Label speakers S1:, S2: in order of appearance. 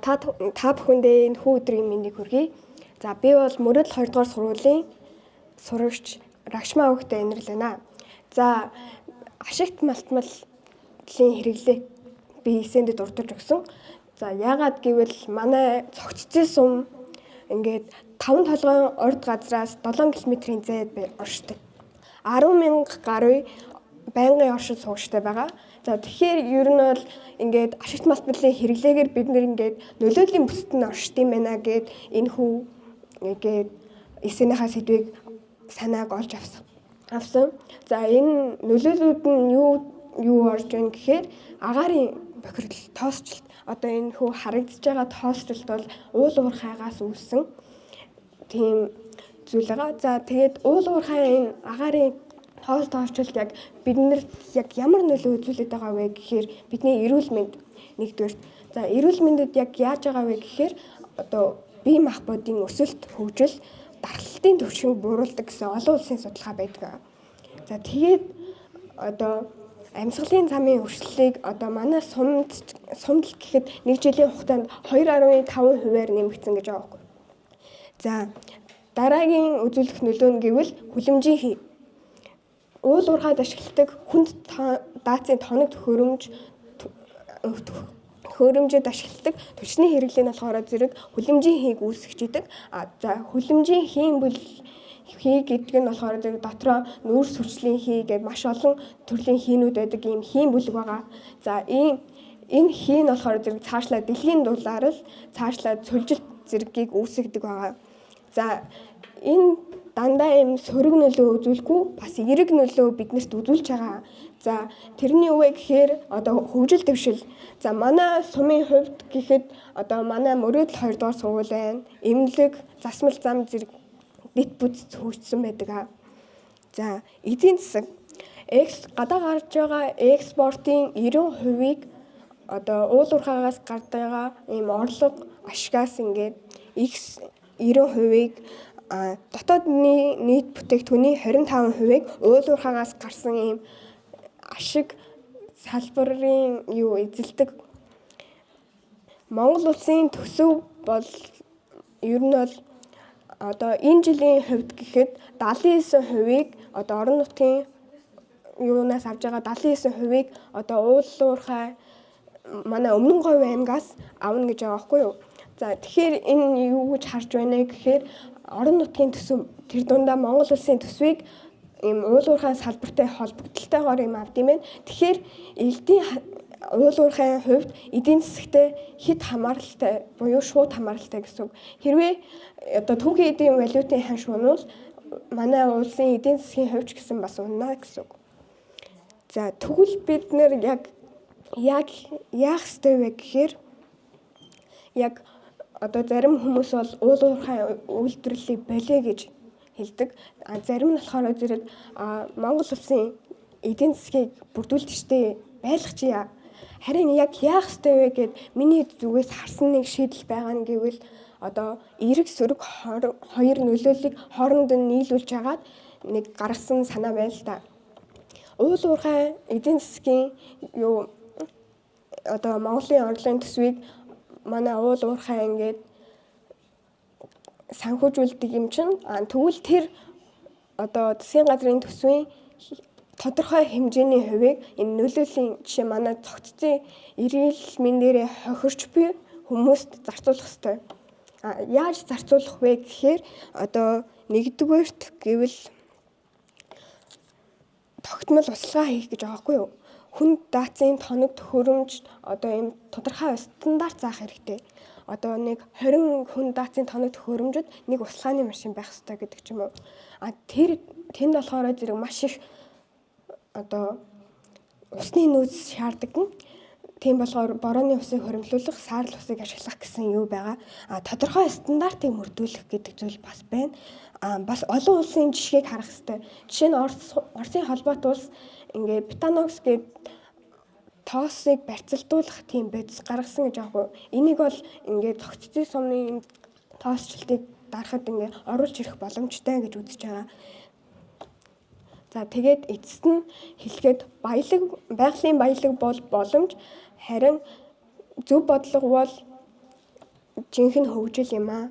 S1: Та бүхэндээ энэ хүү өдрийн мэндийг хүргэе. За би бол Мөрөдөл 2 дугаар сургуулийн сурагч Рагшмаа хүүхдэд инэрлэнэ. За ашигт малтмалын хэрэглээ би эсэндээ дурдж өгсөн. За яагаад гэвэл манай цогццын сум ингээд 5 толгойн урд газраас 7 км-ийн зайд оршдог. 10,000 гаруй байнгын оршид суугчтай байгаа. За тэгэхээр ер нь бол ингээд ашигт малтмалын хэрэглээгээр бид нэр ингээд нөлөөллийн бүсэд нь оршд юм байна гэд энэ хүү ингээд эсэнийхээ сэдвийг санааг олж авсан. За энэ нөлөөллүүд нь юу орж байна гэхээр агаарын бохирдол тоосчлт. Одоо энэ хүү харагдаж байгаа тоосчлт бол уул уурхайгаас үүссэн тийм зүйл байгаа. За тэгээд уул уурхай энэ агаарын тоосчлт яг биднэрт яг ямар нөлөө үзүүлээд байгаа вэ гэхээр бидний эрүүл мэнд нэгдүгээр. За эрүүл мэндэд яг яаж байгаа вэ гэхээр одоо бие махбодын өсөлт, хөгжил, дархлалтын түвшинг бууруулдаг гэсэн олон улсын судалгаа байдаг. За тэгээд одоо амьсгалын замын өршлөлийг одоо манай сумд гэхэд нэг жилийн хугацаанд 2.5%-аар нэмэгдсэн гэж байгаа байхгүй. За дараагийн үзүүлэх нөлөө нь гэвэл хүлэмжийн хий. Уул уурхайд ашигладаг хүнд даацын тоног хөрөмжөд ашигладаг түлшний хэрэглээ нь болохоор зэрэг хүлэмжийн хийг үүсгэж идэг. За хүлэмжийн хий гэдэг нь болохоор зэрэг дотроо нүүрс хүчлийн хий гэдэг маш олон төрлийн хийнүүд байдаг ийм хийн бүлэг байгаа. За энэ хий нь болохоор зэрэг цаашлаа дэлхийн дулаар л цаашлаа цөлжилт зэргийг үүсгэдэг байгаа. За энэ дандаа юм сөрөг нөлөө үзүүлэхгүй бас эерэг нөлөө биднэрт үзүүлж байгаа. За тэрний юу вэ гэхээр одоо хөгжил дэвшил. За манай сумын хувьд гэхэд одоо манай Мөрөдөл 2 дугаар сургууль байна. Эмнэлэг, засмал зам зэрэг дэт бүц хөгжсөн байдаг. За эдийн засаг гадаа гарч байгаа экспортын 90%-ийг одоо уул уурхайгаас гардаг байгаа ийм орлого ашигаас ингээд X 90%-ийг дотоодны нийт бүтээгдэхүүний 25%-ийг уул уурхайгаас гарсан ийм ашиг салбарын эзэлдэг. Монгол улсын төсөв бол ер нь бол одоо энэ жилийн хувьд гэхэд 79%-ийг одоо орон нутгийн юунаас авж байгаа 79%-ийг одоо уул уурхай манай Өмнө Говь аймгаас авна гэж байгаа байхгүй юу? За тэгэхээр энэ юу гэж харж байна гэхээр орон нутгийн төсөв тэр дундаа Монгол улсын төсвийг ийм уул уурхай салбартай холбогдлолтойгоор юм авд юм байна. Тэгэхээр уул уурхайн хувьд эдийн засагтай хэд хамааралтай буюу шууд хамааралтай гэсэн үг. Хэрвээ одоо түүхийн эдийн валютын ханш унвал манай улсын эдийн засгийн хувьч гэсэн бас унана гэсэн үг. За тэгвэл бид нэр яг яах ёстой вэ гэхээр яг одоо зарим хүмүүс бол уул уурхай үйлдвэрлэлийг болиё гэж хэлдэг. Зарим нь болохоор зэрэг Монгол улсын эдийн засгийг бүрдүүлэгчтэй байлгачихъя. Харин яг яах ёстой вэ гэд миний зүгээс харсан нэг шийдэл байгаа нь гэвэл одоо эерэг сөрөг хоёр нөлөөллийг хооронд нь нийлүүлж хагаад нэг гаргасан санаа байна л да. Уул уурхай эдийн засгийн одоо Монголын орлогын төсвийг манай уул уурхай ингээд санхүүжүүлдэг юм чинь тэгвэл тэр одоо засгийн газрын төсвийн тодорхой хэмжээний хувийг энэ нөлөөллийн жишээ манай цогццын эрүүл мэндээрээ хохирч буй хүмүүст зарцуулах ёстой. Яаж зарцуулах вэ гэхээр одоо нэгдүгээрт гэвэл тогтмол услага хийх гэж байгаа байхгүй юу? Хүнд даацын тоног төхөөрөмж одоо ийм тодорхой стандарт заах хэрэгтэй. Одоо нэг 20 хүнд даацын тоног төхөөрөмжөд нэг услагааны машин байх ёстой гэдэг ч юм уу. Тэнд болохоор зэрэг маш их одоо усны нөөц шаарддаг. Тийм болохоор борооны усыг хоригдлуулах, саарл усыг ашиглах гэсэн юу байгаа. Тодорхой стандартыг мөрдүүлэх гэдэг зүйл бас байна. Бас олон улсын жишгийг харах хэрэгтэй. Жишээ нь Оросын холбоот улс ингээд бетанокс гэдэг тоосыг барьцалдуулах тийм бодис гаргасан гэж аахгүй. Энийг бол ингээд цогццын сумны тоосчлтыг дарахад ингээд оруулж ирэх боломжтой гэж үзэж байгаа. За тэгээд эцэст нь хэлэхэд байгалийн баялаг бол боломж, харин зөв бодлого бол жинхэнэ хөгжил юм аа.